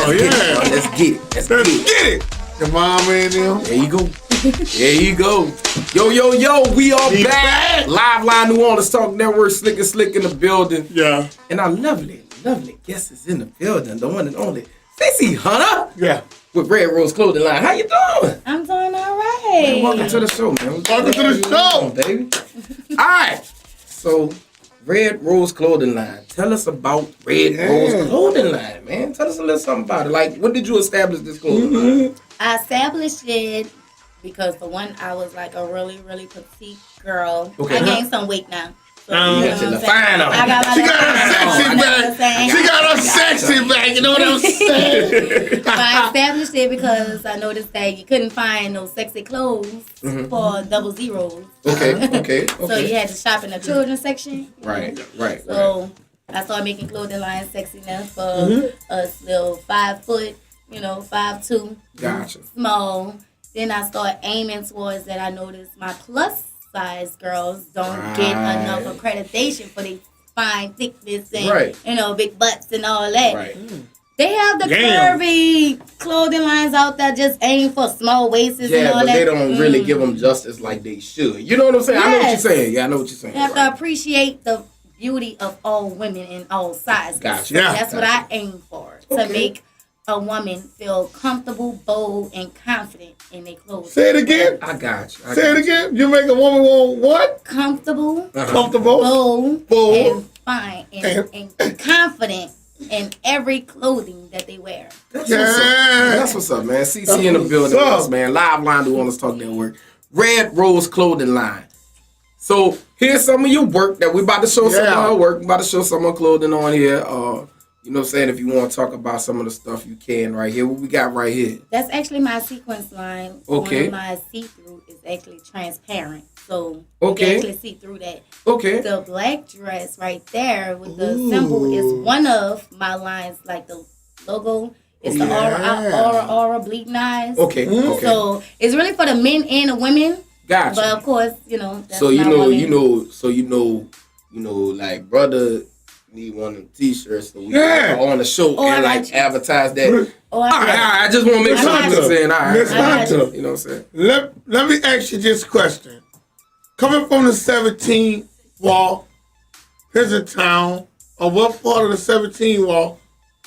Let's get it. Let's get it. Your mama and them. There you go. There you go. Yo, we are back. Live Line New Orleans Talk Network, Slick in the building. Yeah. And our lovely guest is in the building, the one and only Cee-C Hunter. Yeah. With Red Rose Clothing Line. How you doing? I'm doing all right. Man, welcome to the show, man. Welcome to the show, baby. All right. So, Red Rose Clothing Line. Tell us about Red Rose Clothing Line, man. Tell us a little something about it. Like, when did you establish this clothing line? I established it because for one, I was like a really, really petite girl. Okay. I gained some weight now. So, you got your fine on. I got She got her sexy back. She got her sexy back. You know what I'm saying? But I established it because I noticed that you couldn't find no sexy clothes for double zeros. Okay. So you had to shop in the children's section. Right. So I started making clothing lines sexy enough for us little 5 foot, 5'2". Gotcha. Small. Then I started aiming towards that. I noticed my plus size girls don't get enough accreditation for their fine thickness and big butts and all that. Right. They have the curvy clothing lines out there just aim for small waists and all that. Yeah, but they don't really give them justice like they should. You know what I'm saying? Yes. I know what you're saying. Yeah, I know what you're saying. You have to appreciate the beauty of all women in all sizes. Gotcha. Yeah. That's what I aim for. To make a woman feel comfortable, bold, and confident in their clothes. Say it again. I got you. Say it again. You make a woman want what? Comfortable, Comfortable. bold, and fine, and confident in every clothing that they wear. That's what's up, man. Cee-C in the building with us, man. Live Line New Orleans Talk Network. Red Rose Clothing Line. So here's some of your work that we're about to show some of our work. We're about to show some of our clothing on here. You know what I'm saying? If you want to talk about some of the stuff, you can right here. What we got right here? That's actually my sequence line. Okay. One of my see-through is actually transparent. So you can actually see through that. Okay. The black dress right there with the symbol is one of my lines, like the logo. It's the aura bleeding eyes. Okay. So it's really for the men and the women. Gotcha. But of course, that's so you know, like brother need one of them t-shirts so we can go on the show and advertise that. All right, I just want to make sure you're saying all right. Miss Hunter, you know what I'm saying? Let me ask you this question. Coming from the 17th wall, here's a town, or what part of the 17th wall,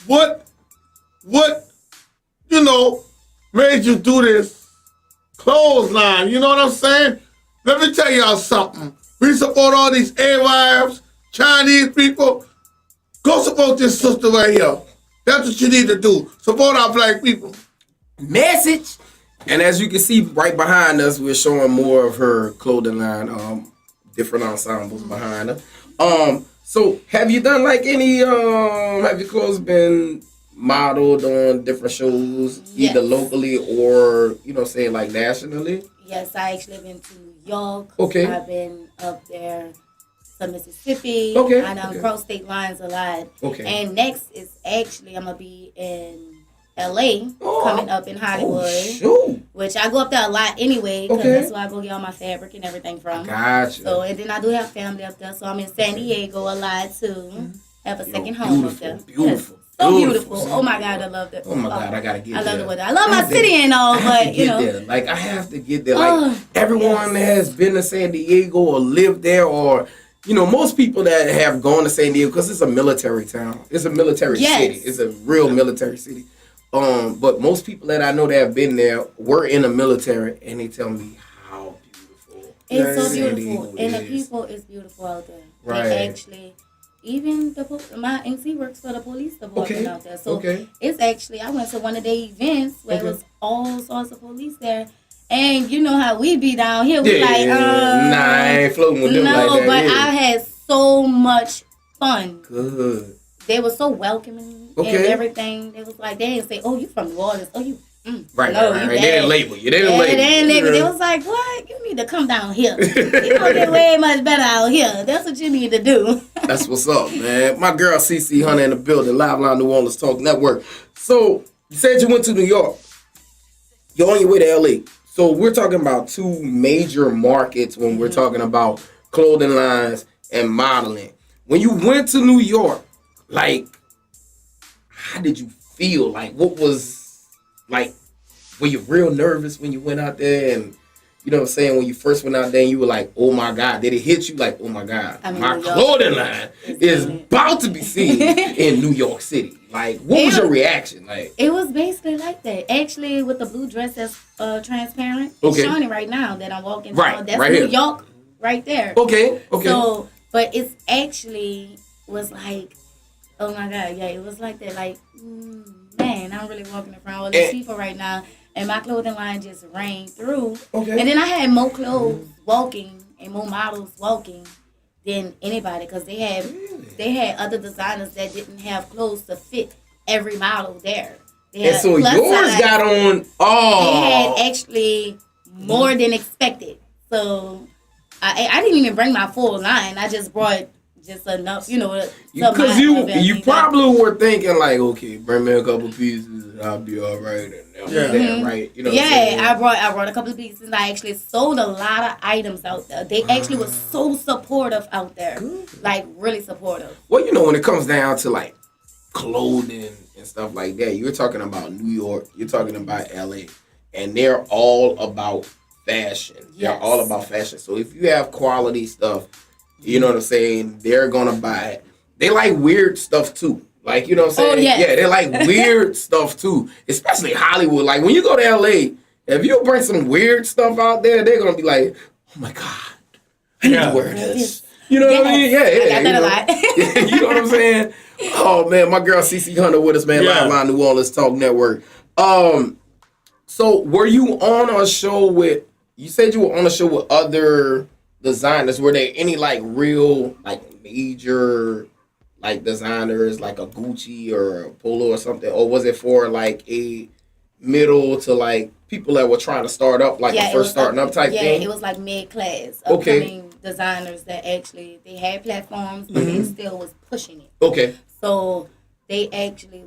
what made you do this clothesline? You know what I'm saying? Let me tell y'all something. We support all these Arabs, Chinese people. Go support this sister right here. That's what you need to do. Support our black people. Message. And as you can see right behind us, we're showing more of her clothing line, different ensembles behind her. So have you done like any, have your clothes been modeled on different shows, either locally or, say like nationally? Yes, I actually been to New York. Okay. I've been up there to Mississippi. Okay. I done cross state lines a lot. Okay. And next is actually I'm gonna be in LA coming up in Hollywood. Shoot. Which I go up there a lot anyway, because that's where I go get all my fabric and everything from. Gotcha. So and then I do have family up there, so I'm in San Diego a lot too. Have a second home up there. Beautiful. So beautiful. Oh my God, I love it. Oh my God, I gotta get there. I love the weather. I love my city and all, but there. Like I have to get there. Like everyone that has been to San Diego or lived there, or most people that have gone to San Diego, because it's a military town. It's a military city. It's a real military city. But most people that I know that have been there were in the military, and they tell me how beautiful. It's so beautiful, and the people is beautiful out there. Right. They actually. Even my NC works for the police department out there. So it's actually, I went to one of the events where it was all sorts of police there. And you know how we be down here. We I ain't floating with them like that. No, but I had so much fun. Good. They were so welcoming and everything. They was like, they didn't say, oh, you from New Orleans. Oh, you. Right. They didn't label you. They was like, what? You need to come down here. You're going to get way much better out here. That's what you need to do. That's what's up, man. My girl Cee-C Hunter in the building. Live Line New Orleans Talk Network. So, you said you went to New York. You're on your way to LA. So, we're talking about two major markets when we're talking about clothing lines and modeling. When you went to New York, like, how did you feel? Like, what was, like, were you real nervous when you went out there? And, you know what I'm saying, when you first went out there and you were like, oh my God, did it hit you like, oh my God, my clothing line is about to be seen in New York City? Like, what was your reaction? Like, it was basically like that. Actually, with the blue dress that's transparent, it's showing right now that I'm walking down. That's New York right there. Okay. So, but it's actually was like, oh my God, yeah, it was like that. Like, man, I'm really walking in front of all these people right now. And my clothing line just rained through. Okay. And then I had more clothes walking and more models walking than anybody, because they had other designers that didn't have clothes to fit every model there. And so yours got on. Oh, they had actually more than expected. So I didn't even bring my full line. I just brought just enough, because you probably were thinking like, okay, bring me a couple pieces and I'll be all right. And that, right? You know. Yeah, I brought a couple of pieces. I actually sold a lot of items out there. They actually were so supportive out there, like really supportive. Well, when it comes down to like clothing and stuff like that, you're talking about New York, you're talking about LA, and they're all about fashion. Yes. They're all about fashion. So if you have quality stuff, you know what I'm saying, they're gonna buy it. They like weird stuff too. Like, you know what I'm saying? Yeah, they like weird stuff too. Especially Hollywood. Like, when you go to LA, if you bring some weird stuff out there, they're gonna be like, oh my God, I need to wear this. You know what I mean? Yeah. I got that a lot. You know what I'm saying? Oh man, my girl Cee-C Hunter with us, man. Live on New Orleans Talk Network. So were you on a show with, you said you were on a show with other designers. Were there any like real, like major, like designers, like a Gucci or a Polo or something? Or was it for like a middle to like people that were trying to start up, like the first starting up type thing? Yeah, it was like mid-class, upcoming designers that actually, they had platforms, but they still was pushing it. Okay. So they actually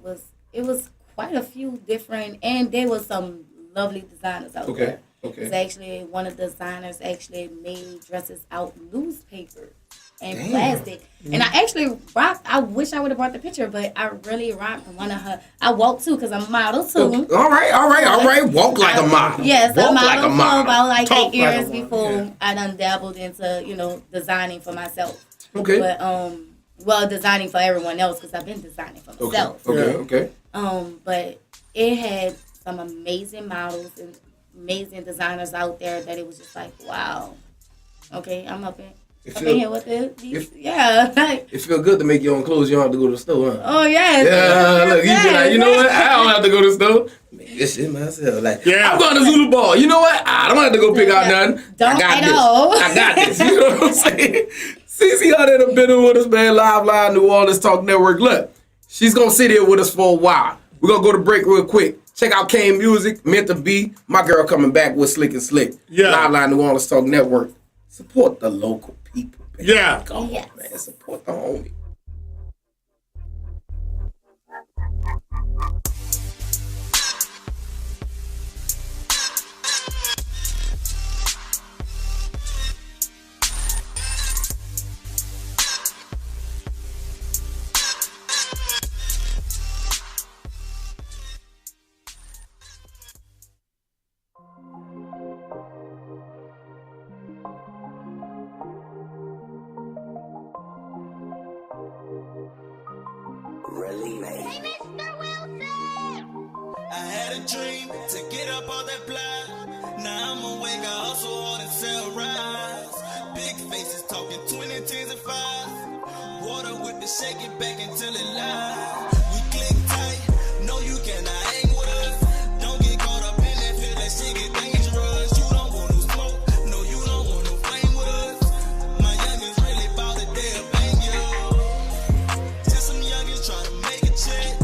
it was quite a few different, and there was some lovely designers out there. Okay. It's actually one of the designers actually made dresses out newspaper and plastic. And I actually rocked, I wish I would have brought the picture, but I really rocked one of her. I walked too, because I'm a model too. All right. Walk like a model. Yes, I modeled for about like 8 years before I done dabbled into, designing for myself. Okay. But, designing for everyone else, because I've been designing for myself. Okay. But it had some amazing models and amazing designers out there that it was just like, wow. Okay, I'm up in here with these. It feels good to make your own clothes. You don't have to go to the store, huh? Oh, yes. Yeah, look, you be like, you know what? I don't have to go to the store. Make this shit myself. Like, I'm going to Zulu Ball. You know what? I don't have to go pick out nothing. I got this. You know what I'm saying? Cee-C Hunter have been with us, man. Live New Orleans Talk Network. Look, she's going to sit here with us for a while. We're going to go to break real quick. Check out Kane Music, Meant to Be. My girl coming back with Slick and Slick. Yeah. Live New Orleans Talk Network. Support the local people, man. Yeah. Come on, man. Support the homie. I had a dream to get up on that block. Now I'm awake, I hustle hard and sell rides. Big faces talking 20, 10s and 5. Water whip it, shake it back until it live. We click tight, no you cannot hang with us. Don't get caught up in that feel, that shit get dangerous. You don't want no smoke, no you don't want no flame with us. My youngins really bout it, they'll bang you. Just some youngins trying to make a check.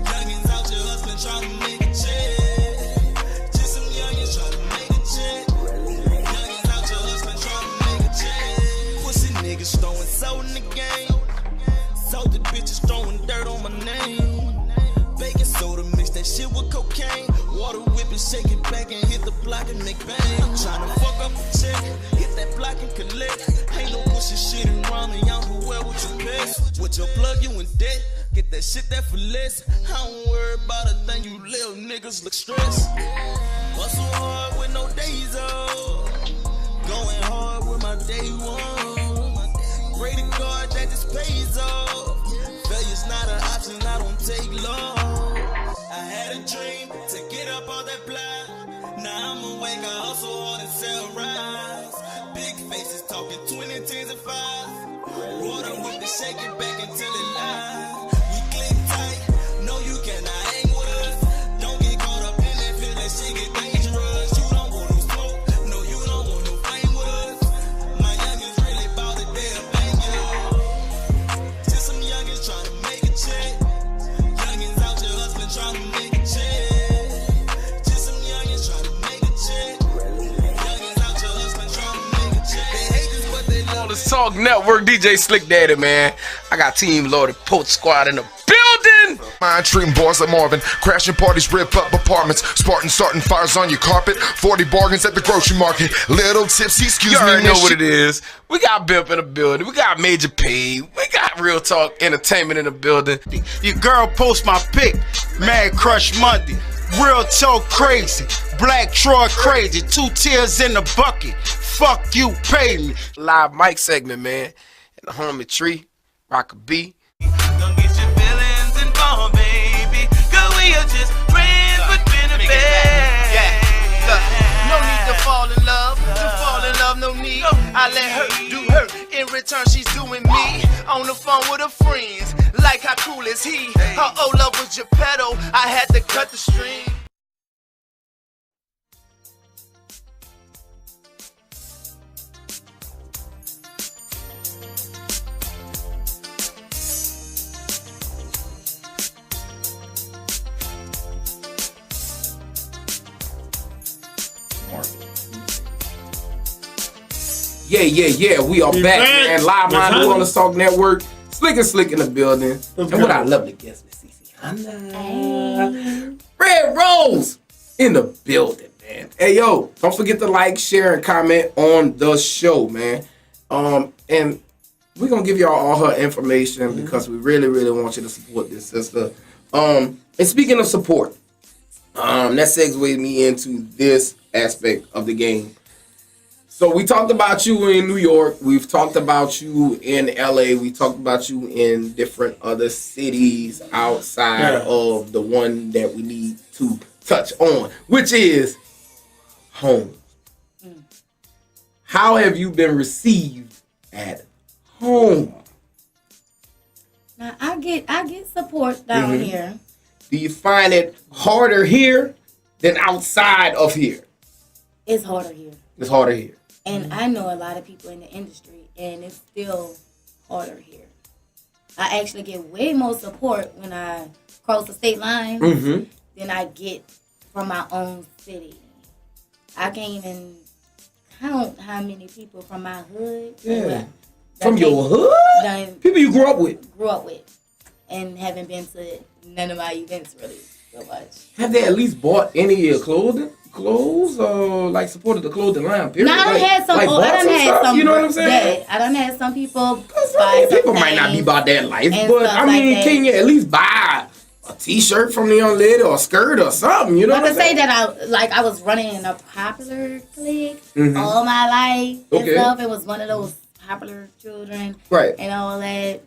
Youngins out your husband trying to make a check. Just some youngins trying to make a check. Youngins out your husband trying to make a check. Pussy niggas throwing soul in the game. Salty bitches throwing dirt on my name. Baking soda mix that shit with cocaine. Water whip it, shake it back and hit the block and make bang. I'm trying to fuck up a check, hit that block and collect. Ain't no pussy shit around me, I'm who well with your best. With your plug, you in debt. Get that shit there for less. I don't worry worry about a thing, you little niggas look stressed. Hustle hard with no days off. Going hard with my day one. Pray to God that this pays off. Failure's not an option, I don't take long. I had a dream to get up all that block. Now I'm awake, I hustle hard and sell rise. Big faces talking 20, 10s and 5. Water with the shake it back until it lies. We click tight, no you cannot hang with us. Don't get caught up in that feel that shit get dangerous. You don't want no smoke, no you don't want no flame with us. My youngins really bout it, they'll bang you. Just some youngins trying to make a check. Youngins out your hustling trying to make a check. Just some youngins trying to make a check. Youngins out your hustling trying to make a check. They hate this but they love Stylist Talk Network, DJ Slick Daddy, man. I got Team Lord Post Squad in the building. Mind treating boys like Marvin, crashing parties, rip up apartments, Spartan starting fires on your carpet, 40 bargains at the grocery market, little tipsy, excuse You me, already know miss what you. it is. We got Bimp in the building. We got Major Pay. We got Real Talk Entertainment in the building. Your girl post my pic, Mad Crush Monday. Real Talk crazy, Black Troy crazy, 2 tears in the bucket. Fuck you, pay me. Live mic segment, man. And the homie Tree, Rock a B. Don't get your feelings involved, baby. Cause we are just friends with benefits. Yeah, look, no need to fall in love. To fall in love, no need. I let her do her. In return, she's doing me. On the phone with her friends. Like how cool is he? Her old love was Geppetto. I had to cut the string. Yeah. We are We back, back. man. Live Miss on the Hunter. Stylist Talk Network. Slick in the building. And with our lovely guest, Miss Cee-C Hunter. Red Rose in the building, man. Hey, yo, don't forget to like, share, and comment on the show, man. And we're going to give y'all all her information because we really, really want you to support this sister. And speaking of support, that segues me into this aspect of the game. So we talked about you in New York. We've talked about you in LA. We talked about you in different other cities outside of the one that we need to touch on, which is home. How have you been received at home? Now I get support down here. Do you find it harder here than outside of here? It's harder here. It's harder here. And I know a lot of people in the industry, and it's still harder here. I actually get way more support when I cross the state line than I get from my own city. I can't even count how many people from my hood. From your hood? People you grew up with? Grew up with. And haven't been to none of my events really so much. Have they at least bought any of your clothes or like supported the clothing line? Period? Now I done had some. like I done had some. You know what I'm saying? I done had some people. People might not be about that life, and but stuff I mean, like that. can you at least buy a T-shirt from the young lady or a skirt or something? You know I what can I'm say saying? that I was running in a popular clique all my life and stuff. It was one of those popular children, Right. and all that.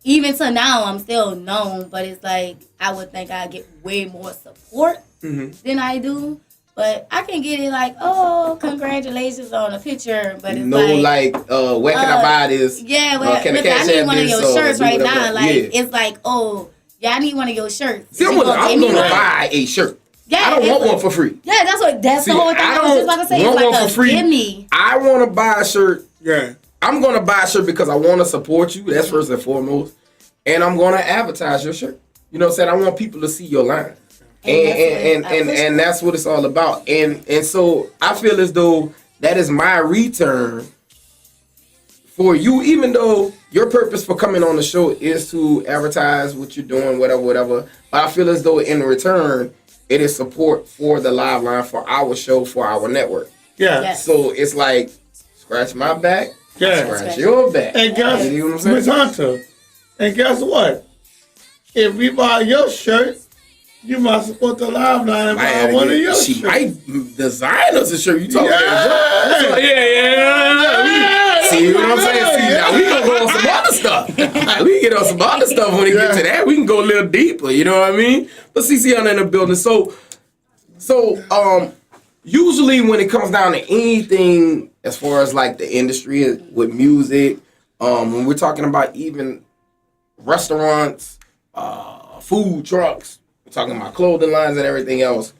Even to now, I'm still known, but it's like I would think I get way more support than I do. But I can get it like, oh, congratulations on a picture. But it's where can I buy this? Yeah, well, can I listen, I cash need app one of this your or shirts do right whatever? now. Like, Yeah. it's like, oh, yeah, I need one of your shirts. See, I'm You gonna give me one? buy a shirt. Yeah, I don't it's want like- one for free. Yeah, that's See, the whole thing I was just about to say. It's want like one a for free. gimme. I want to buy a shirt. Yeah. I'm going to buy a shirt because I want to support you. That's first and foremost. And I'm going to advertise your shirt. You know what I'm saying? I want people to see your line. And that's what it's all about. And so I feel as though that is my return for you, even though your purpose for coming on the show is to advertise what you're doing, whatever. But I feel as though in return, it is support for the live line, for our show, for our network. Yeah. Yes. So it's like, scratch my back, Yeah. scratch your back. And guess, You know what I'm Miss saying? Hunter, and guess what? If we buy your shirt, You might support the live line and buy Man, one of your she shirts. might design us a shirt. You talking Yeah. about? Yeah. See what I'm saying? See, now we gonna go on some other stuff. We can get on some other stuff when we get to that. We can go a little deeper. You know what I mean? But Cee-C Hunter in the building. So, usually when it comes down to anything as far as like the industry with music, when we're talking about even restaurants, food trucks, we're talking about clothing lines and everything else.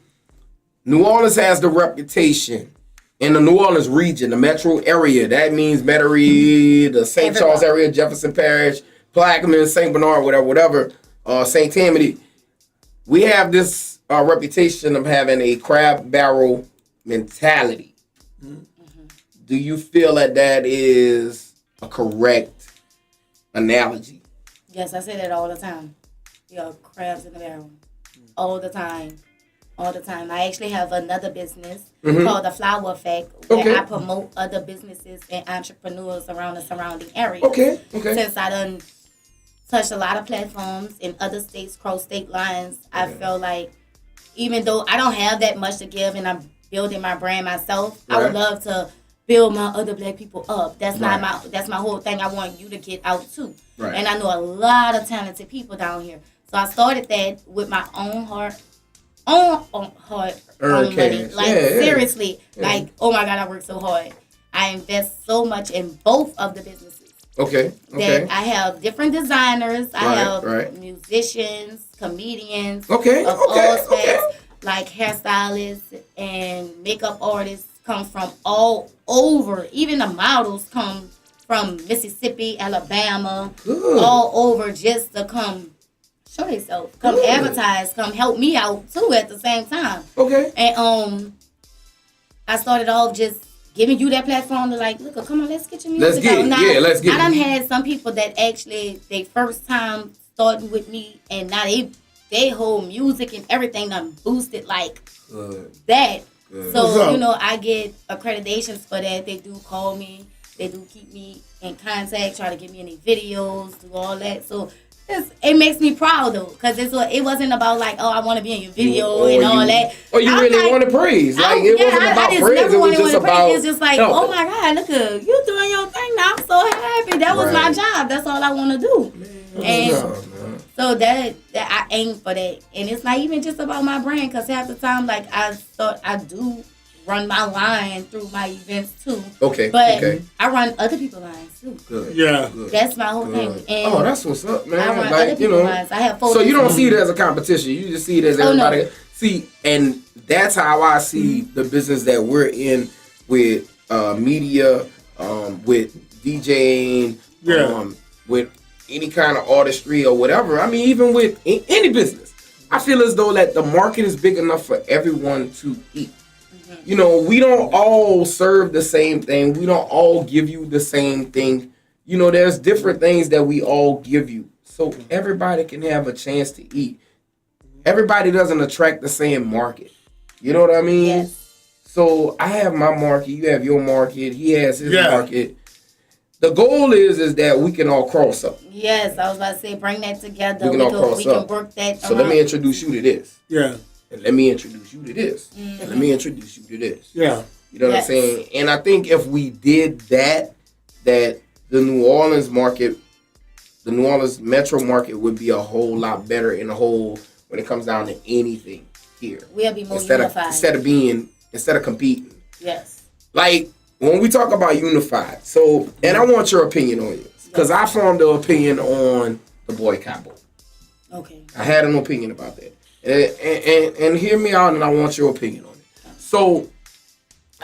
New Orleans has the reputation in the New Orleans region, the metro area. That means Metairie, the St. Charles area, Jefferson Parish, Plaquemine, St. Bernard, whatever, St. Tammany. We have this reputation of having a crab barrel mentality. Do you feel that is a correct analogy? Yes, I say that all the time. Crabs in the barrel. All the time. I actually have another business called The Flower Effect where I promote other businesses and entrepreneurs around the surrounding area. Okay. Since I done touched a lot of platforms in other states, cross state lines, I feel like even though I don't have that much to give and I'm building my brand myself, I would love to build my other black people up. That's my whole thing. I want you to get out too. Right. And I know a lot of talented people down here. So I started that with my own heart, own money. Like seriously, like oh my God, I work so hard. I invest so much in both of the businesses. Okay. That I have different designers. I have musicians, comedians. Of all aspects, like hairstylists and makeup artists come from all over. Even the models come from Mississippi, Alabama, all over just to come show themselves, come advertise, come help me out too at the same time. Okay. And I started off just giving you that platform to like, look, come on, let's get your music out. Now, let's get it. I done had some people that actually they first time starting with me, and now they whole music and everything done boosted like that. So I get accreditations for that. They do call me. They do keep me in contact, try to get me any videos, do all that. So it makes me proud though, because it wasn't about like, oh, I want to be in your video and all that. Oh, you really want to praise? Like it wasn't about praise. It was just about. It's just like, oh my God, look at you doing your thing now. I'm so happy. That was my job. That's all I want to do. So that I aim for that, and it's not even just about my brand, because half the time, like I do run my line through my events too. But I run other people's lines too. Good. That's my whole thing. And that's what's up, man. I run other people's lines. I have photos. So you don't see it as a competition. You just see it as everybody. No. See, and that's how I see the business that we're in with media, with DJing, with any kind of artistry or whatever. I mean, even with any business, I feel as though that the market is big enough for everyone to eat. You know, we don't all serve the same thing. We don't all give you the same thing. You know, there's different things that we all give you. So everybody can have a chance to eat. Everybody doesn't attract the same market. You know what I mean? Yes. So I have my market. You have your market. He has his market. The goal is that we can all cross up. Yes, I was about to say, bring that together. We can work that. So let me introduce you to this. And let me introduce you to this. And let me introduce you to this. You know what I'm saying? And I think if we did that the New Orleans market, the New Orleans metro market would be a whole lot better in a whole when it comes down to anything here. We'll be more unified. Instead of competing. Yes. Like when we talk about unified, so and I want your opinion on it. Because I formed an opinion on the boycott vote. Okay. I had an opinion about that. And hear me out, and I want your opinion on it. So,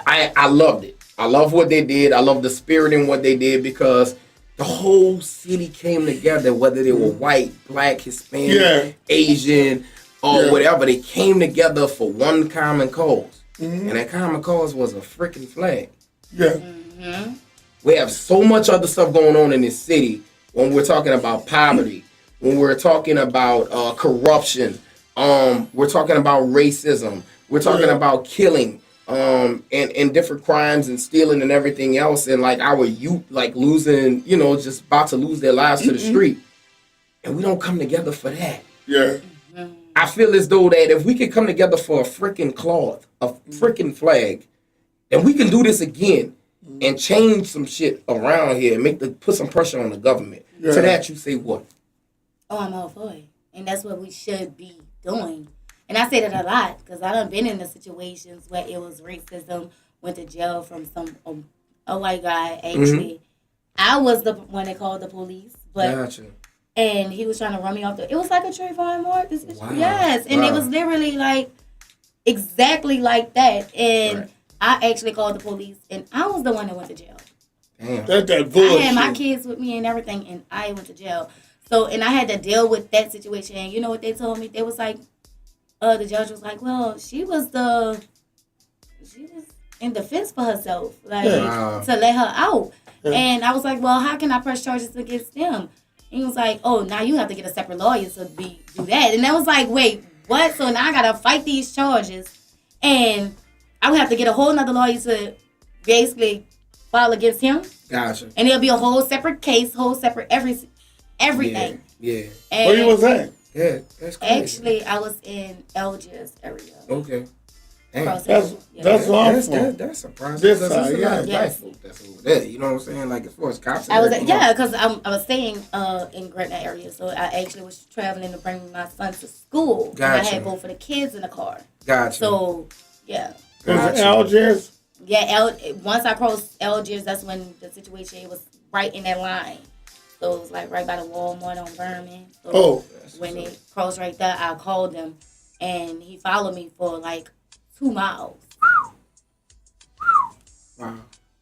I loved it. I love what they did. I love the spirit in what they did, because the whole city came together, whether they were white, black, Hispanic, Asian, or whatever. They came together for one common cause. And that common cause was a freaking flag. We have so much other stuff going on in this city when we're talking about poverty, when we're talking about corruption. We're talking about racism. We're talking about killing, and different crimes and stealing and everything else. And like our youth, like losing, just about to lose their lives to the street. And we don't come together for that. I feel as though that if we could come together for a freaking cloth, a freaking flag, then we can do this again and change some shit around here and put some pressure on the government. Yeah. To that, you say what? Oh, I'm all for it. And that's what we should be doing. And I say that a lot because I done been in the situations where it was racism, went to jail from a white guy. Actually, I was the one that called the police. But Gotcha. And he was trying to run me off it was like a Trayvon Martin. Wow. Yes. And it was literally like exactly like that. And I actually called the police and I was the one that went to jail. Damn. That's that bullshit. I had my kids with me and everything and I went to jail. So, and I had to deal with that situation. And you know what they told me? They was like, the judge was like, well, she was in defense for herself, like, to let her out. Yeah. And I was like, well, how can I press charges against them? And he was like, oh, now you have to get a separate lawyer to do that. And I was like, wait, what? So now I got to fight these charges. And I would have to get a whole nother lawyer to basically file against him. Gotcha. And it'll be a whole separate case, whole separate everything. Yeah. And where you was at? Yeah, that's crazy. Actually, I was in Algiers area. Okay. That's what I'm from. That's surprising. This There's side, a lot of black folk that's over there. You know what I'm saying? Like as far as cops. I was because I was staying in Gretna area, so I actually was traveling to bring my son to school. Gotcha. And I had both of the kids in the car. Gotcha. So yeah. Gotcha. Algiers. Yeah, once I crossed Algiers, that's when the situation was right in that line. So it was like right by the Walmart on Berman. So when it crossed right there, I called him, and he followed me for like 2 miles. Wow.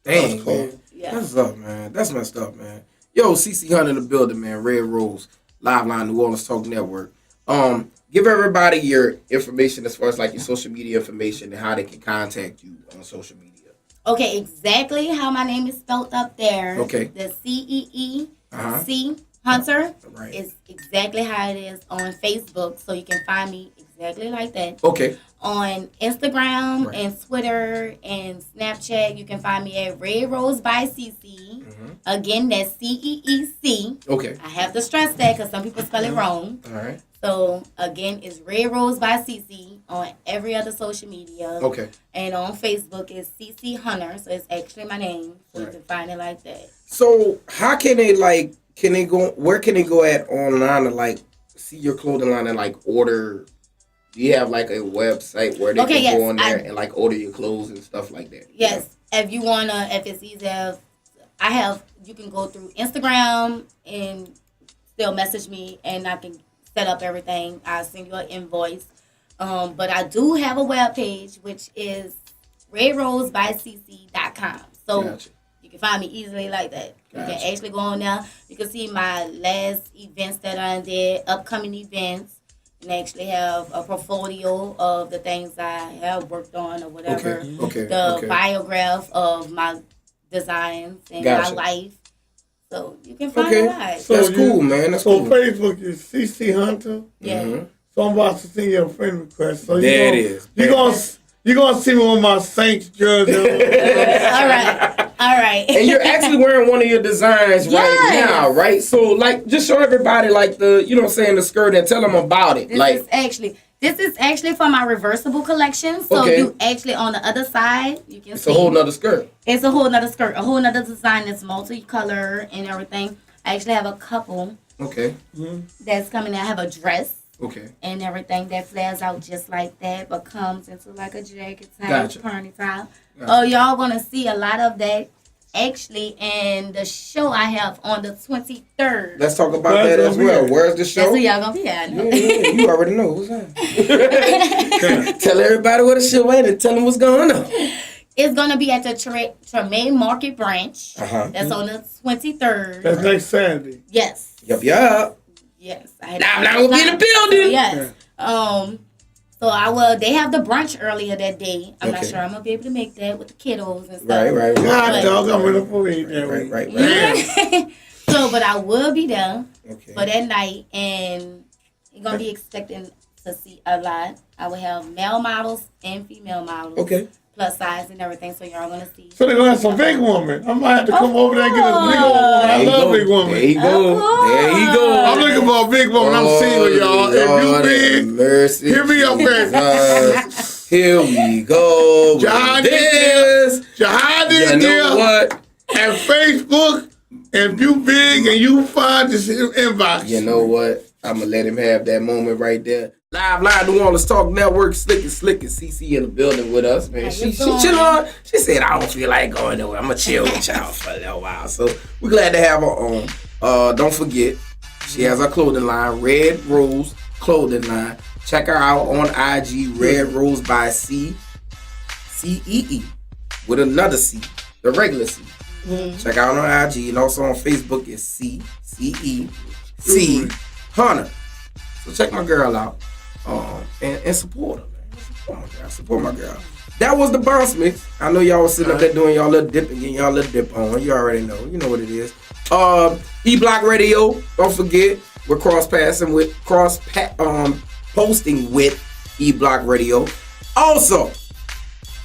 Dang, man. Yeah. That's up, man. That's messed up, man. Yo, Cee-C Hunter in the building, man. Red Rose, Live Line, New Orleans Talk Network. Give everybody your information as far as like your social media information and how they can contact you on social media. Okay, exactly how my name is spelled up there. Okay. The Cee-C Hunter is exactly how it is on Facebook, so you can find me exactly like that. Okay. On Instagram and Twitter and Snapchat, you can find me at Red Rose by Cee-C. Again, that's CEEC. Okay. I have to stress that because some people spell it wrong. All right. So, again, it's Red Rose by Cee-C on every other social media. Okay. And on Facebook, it's Cee-C Hunter. So, it's actually my name. So, you can find it like that. So, how can they, like, where can they go at online to, like, see your clothing line and, like, order? Do you have, like, a website where they can go on there and, like, order your clothes and stuff like that? Yes. Yeah. If you want to, if it's easy, you can go through Instagram and still message me and I can set up everything. I'll send you an invoice. But I do have a webpage, which is redrosebycc.com. So you can find me easily like that. You can actually go on there. You can see my last events that I did, upcoming events, and actually have a portfolio of the things I have worked on or whatever. The biograph of my designs and my life. So you can find it right. So that's cool, man. That's cool. Facebook is Cee-C Hunter. Yeah. So I'm about to send you a friend request. So there it is. You're gonna see me with my Saints jersey. All right. And you're actually wearing one of your designs right now, right? So like, just show everybody like the, you know what I'm saying, the skirt and tell them about it. This is actually for my reversible collection. So you actually on the other side, you can see. It's a whole nother skirt. It's a whole nother skirt, a whole nother design that's multicolor and everything. I actually have a couple. Okay. That's coming. I have a dress. Okay. And everything that flares out just like that, but comes into like a jacket type, ponytail. Oh, y'all gonna see a lot of that actually in the show I have on the 23rd. Let's talk about that as well. Where's the show? That's where y'all gonna be at. Yeah, you already know. What's that? Tell everybody what the show is and tell them what's going on. It's gonna be at the Tremaine Market branch. That's on the 23rd. That's next Saturday. Yes. Yup. Yes. Now we'll be in the building. Yes. So I will. They have the brunch earlier that day. I'm not sure I'm gonna be able to make that with the kiddos and stuff. Right. Dog, I'm gonna put it there. Right. So, but I will be there for that night, and you're gonna be expecting to see a lot. I will have male models and female models. Okay. plus size and everything, so y'all gonna see. So they're gonna have some big woman. I might have to come over there and get a big woman. I love big woman. There you go. There you go. I'm looking for a big woman. I'm single, y'all. If you big, mercy, hit me up, man. Here we go. Jihad You know what? And Facebook, if you big and you fine, just inbox. You know what? I'm going to let him have that moment right there. Live New Orleans Talk Network, Slick and Cee-C in the building with us, man. She chilling on. She said, I don't feel like going nowhere. I'm going to chill with y'all for a little while. So we're glad to have her on. Don't forget, she has her clothing line, Red Rose Clothing Line. Check her out on IG, Red Rose by C, C-E-E, with another C, the regular C. Check out on IG, and also on Facebook is Cee-C Hunter. So check my girl out, and support her, man. Support my girl. That was the bounce mix. I know y'all was sitting up there doing y'all little dip and getting y'all little dip on. You already know. You know what it is. E-Block Radio. Don't forget, we're posting with E-Block Radio. Also,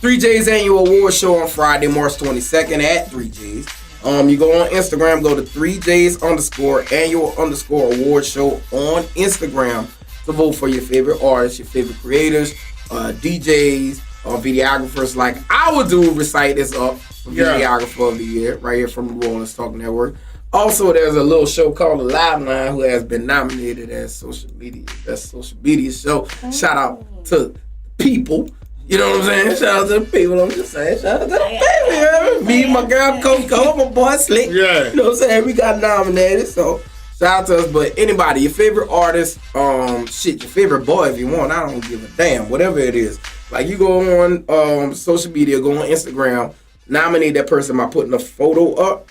3J's annual award show on Friday, March 22nd at 3J's. You go on Instagram, go to 3J's _annual award show on Instagram to vote for your favorite artists, your favorite creators, DJs, or videographers like I would do. Recite is up for videographer of the year right here from New Orleans Talk Network. Also, there's a little show called The Live Line who has been nominated as social media show. Shout out to people. You know what I'm saying? Shout out to the people. I'm just saying. Shout out to the people. Me, my girl, Coco, my boy, Slick. Yeah. You know what I'm saying? We got nominated. So, shout out to us. But anybody, your favorite artist, your favorite boy if you want. I don't give a damn. Whatever it is. Like, you go on social media, go on Instagram, nominate that person by putting a photo up.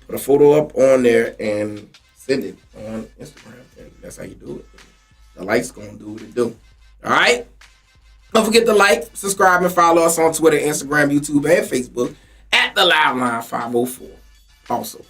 Put a photo up on there and send it on Instagram. And that's how you do it. The likes gonna do what it do. All right? Don't forget to like, subscribe, and follow us on Twitter, Instagram, YouTube, and Facebook at The Live Line 504. Also,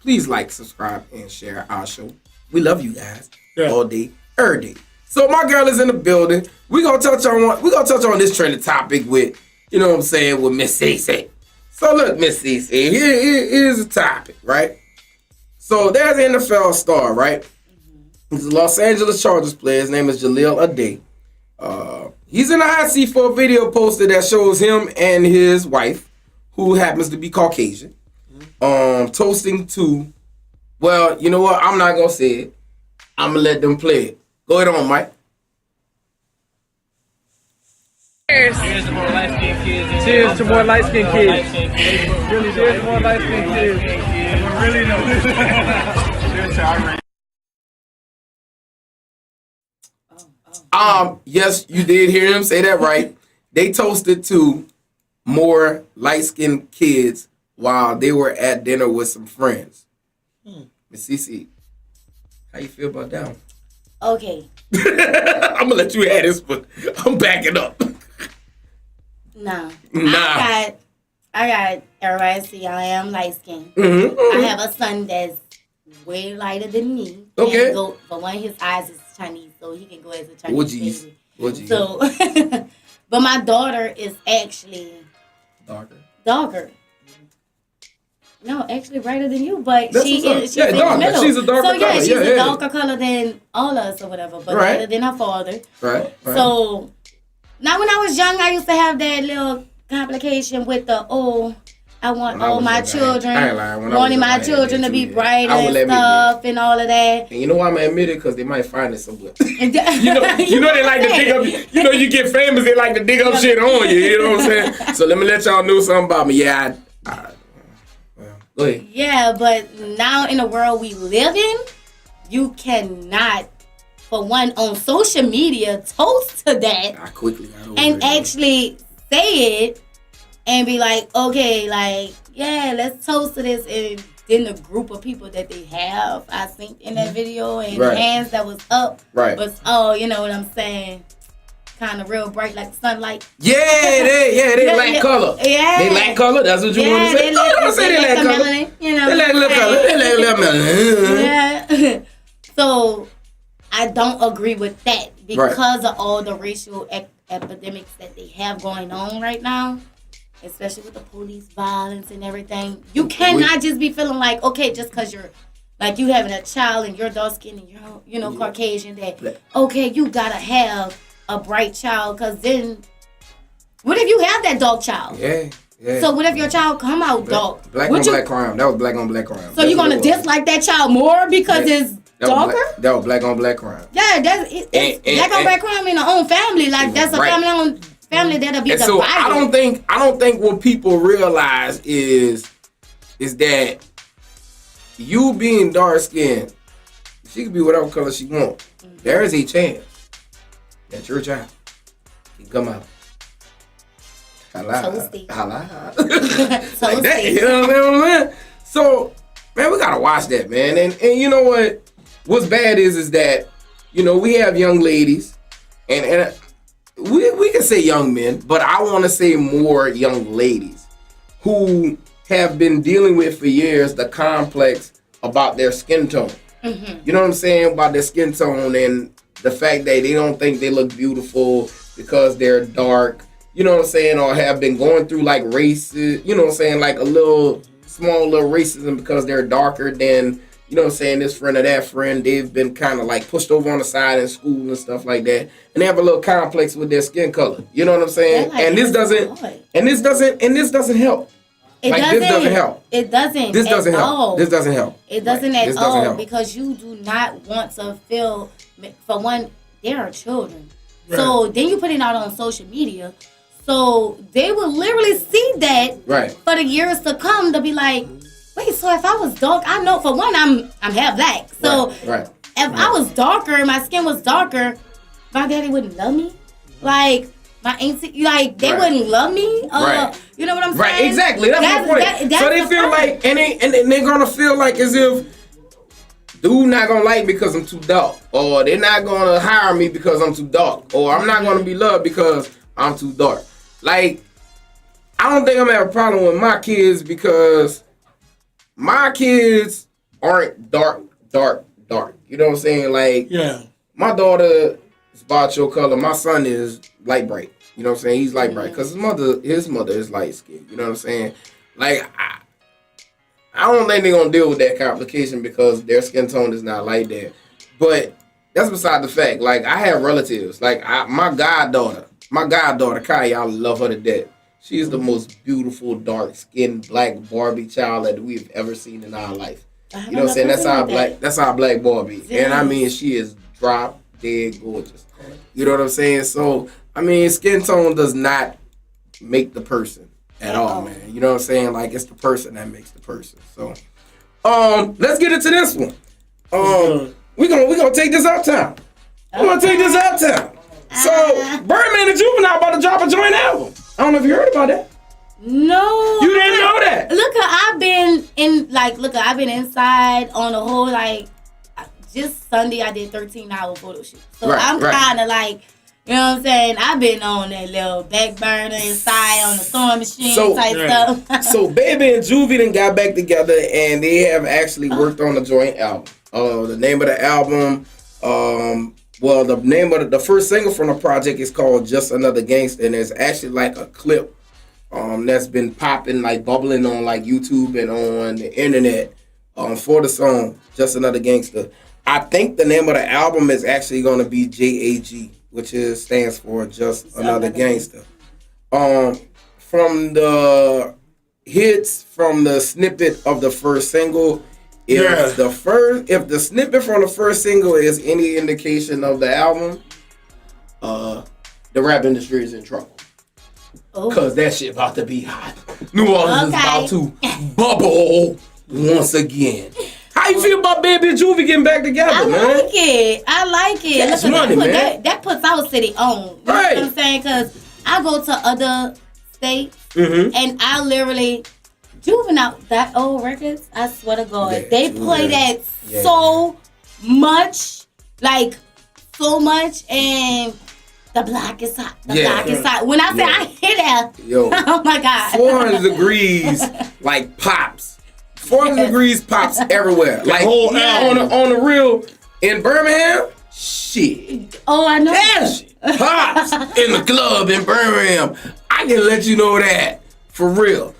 please like, subscribe, and share our show. We love you guys all day, every day. So my girl is in the building. We're gonna touch on this trending topic with, you know what I'm saying, with Miss Cee-C. So look, Miss Cee-C, here's the topic, right? So there's an NFL star, right? He's a Los Angeles Chargers player. His name is Jaleel Ade. He's in the hot seat for a video posted that shows him and his wife, who happens to be Caucasian, toasting to, well, you know what? I'm not going to say it. I'm going to let them play it. Go ahead on, Mike. Cheers. Cheers to more light-skinned kids. Cheers to more light-skinned kids. Really, cheers to more light-skinned kids. Really know. Cheers to our Yes, you did hear him say that right. They toasted to more light-skinned kids while they were at dinner with some friends. Miss Cee-C, how you feel about that one? Okay. I'm gonna let you have this, but I'm backing up. Nah. I got everybody see I am light skinned. Mm-hmm. I have a son that's way lighter than me. Okay. But one of his eyes is Chinese, so he can go as a Chinese baby. So, but my daughter is actually darker. No, actually brighter than you, but she's in the middle. She's a darker color. So she's a darker color than all of us or whatever, but lighter than her father. Right. So now when I was young, I used to have that little complication with the I want all my children, wanting my children to be bright and stuff and all of that. And you know why I'm gonna admit it? Because they might find it somewhere. you know they like to dig up. You know you get famous, they like to dig up shit on you. You know what I'm saying? So let me let y'all know something about me. Yeah, go ahead. Yeah, but now in the world we live in, you cannot, for one, on social media, toast to that and actually say it and be like, okay, like, yeah, let's toast to this. And then the group of people that they have, I think, in that video, and hands that was up was, you know what I'm saying, kind of real bright like the sunlight. They lack color. Yeah. They lack color, that's what you want to say? They lack color. Melanin, you know. They lack little color. They lack little melanin. Yeah. So, I don't agree with that because of all the racial epidemics that they have going on right now, especially with the police violence and everything, you cannot just be feeling like, okay, just because you're like you having a child and you're dark skinned and you're Caucasian, that okay, you gotta have a bright child, because then what if you have that dark child? Yeah. So what if your child come out dark? Black on black crime. That was black on black crime. So you're gonna dislike that child more because it's darker? That was black on black crime. Yeah, it's black on black crime in the own family. Like that's a family that'll be divided. So I don't think what people realize is that you being dark skinned, she could be whatever color she wants. Mm-hmm. There is a chance that your child can come out. Toasty. Like that, you know what I'm saying? So, man, we gotta watch that, man. And you know what? What's bad is that, you know, we have young ladies, and we can say young men, but I want to say more young ladies who have been dealing with for years the complex about their skin tone. Mm-hmm. You know what I'm saying? About their skin tone and the fact that they don't think they look beautiful because they're dark. You know what I'm saying? Or have been going through like races, you know what I'm saying? Like a small little racism because they're darker than, you know what I'm saying, this friend or that friend. They've been kind of like pushed over on the side in school and stuff like that. And they have a little complex with their skin color. You know what I'm saying? Like, and this doesn't help. This doesn't help. This doesn't help. It doesn't. This doesn't help. All. This doesn't help. It doesn't right. at all because you do not want to feel, for one, there are children. Right. So then you put it out on social media. So they will literally see that for the years to come to be like, wait, so if I was dark, I know for one I'm half black. So if I was darker, my skin was darker, my daddy wouldn't love me. Like my auntie, like they wouldn't love me. You know what I'm saying? Right, exactly. That's my point. So they feel like, and they're gonna feel like as if dude not gonna like me because I'm too dark, or they're not gonna hire me because I'm too dark, or I'm not gonna be loved because I'm too dark. Like, I don't think I'm gonna have a problem with my kids because my kids aren't dark. You know what I'm saying? Like, my daughter is about your color. My son is light bright. You know what I'm saying? He's light bright because his mother is light skinned. You know what I'm saying? Like, I don't think they're gonna deal with that complication because their skin tone is not like that. But that's beside the fact. Like, I have relatives. Like, my goddaughter, Kaya, I love her to death. She is the most beautiful, dark-skinned, black Barbie child that we've ever seen in our life. You know what I'm saying? That's our black Barbie. Yeah. And I mean, she is drop dead gorgeous. You know what I'm saying? So, I mean, skin tone does not make the person at all, man. You know what I'm saying? Like, it's the person that makes the person. So, let's get into this one. We're gonna take this uptown. We're gonna take this uptown. So, Birdman and Juvenile about to drop a joint album. I don't know if you heard about that. No. You didn't know that? I've been inside on the whole, like, just Sunday I did 13-hour photo shoot. So I'm kind of like, you know what I'm saying? I've been on that little back burner inside on the sewing machine type stuff. So, Baby and Juvie done got back together and they have actually worked on a joint album. The name of the album, the name of the first single from the project is called Just Another Gangster, and there's actually like a clip that's been popping, like bubbling on like YouTube and on the internet for the song Just Another Gangster. I think the name of the album is actually going to be JAG, which stands for Just Another Gangster. From the hits from the snippet of the first single, if the snippet from the first single is any indication of the album, the rap industry is in trouble. Cause that shit about to be hot. New Orleans is about to bubble once again. How you feel about Baby and Juvie getting back together, man? I like it. That's money, man. That puts our city on. You know what I'm saying? Cause I go to other states and I literally Juvenile, that old records, I swear to God, they play that so much, and the block is hot. The block is hot. When I say I hit that, oh my God. 400 degrees, like pops. 400 degrees pops everywhere. Like on the real, in Birmingham, Shit. Oh, I know. Cash Pops in the club in Birmingham. I can let you know that. For real.